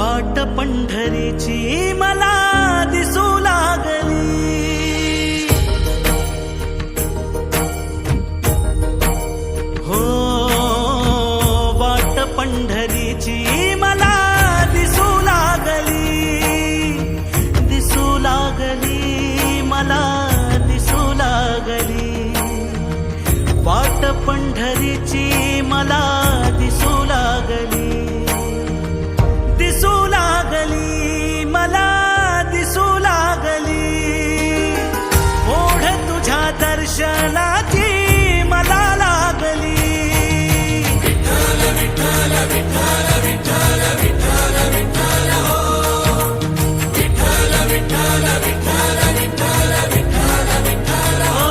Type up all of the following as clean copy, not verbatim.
वाट पंढरीची मला दिसू लागली, हो वाट पंढरीची मला दिसू लागली, दिसू लागली मला दिसू लागली, वाट पंढरीची मला दिसू लागली, दिसू लागली मला दिसू लागली, ओढ तुझ्या दर्शनाची मला लागली, विठ्ठल विठ्ठल विठ्ठल विठ्ठल विठ्ठल विठ्ठल हो, विठ्ठल विठ्ठल विठ्ठल विठ्ठल विठ्ठल विठ्ठल हो,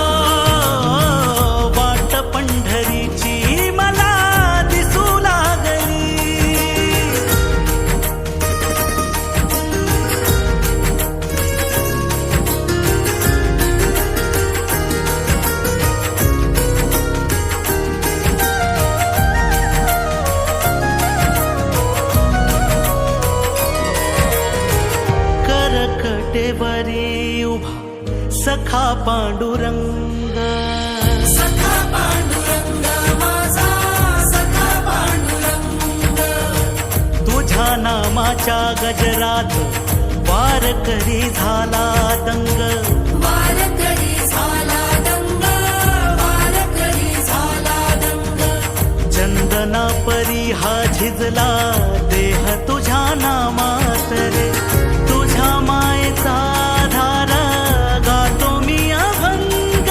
वाट पंढरीची मला दिसू लागली. करकटेवरी उभा सखा पांडुरंग, सखा पांडुरंग माझा सखा पांडुरंग, तुझ्या नामाच्या गजरात वारकरी झाला दंग, वारकरी झाला दंग, वारकरी झाला दंग, चंदना परी हा झिजला देह तुझ्या नामात रे, तुझ्या मायेचा धार गातो मी अभंग,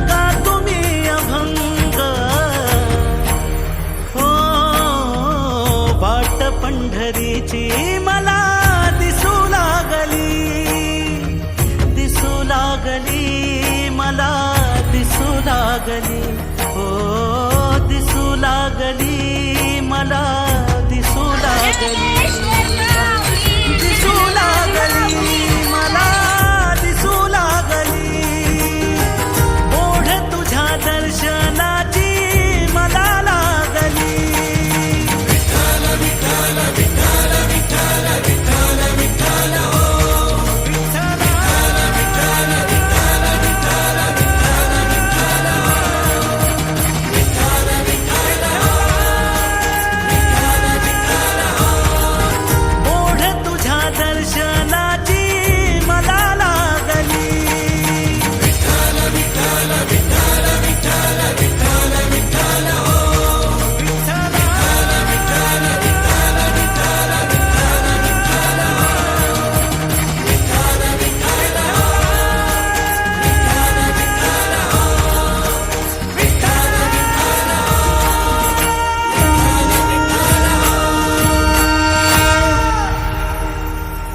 गातो मी अभंग, हो वाट पंढरीची मला दिसू लागली, दिसू लागली मला दिसू लागली.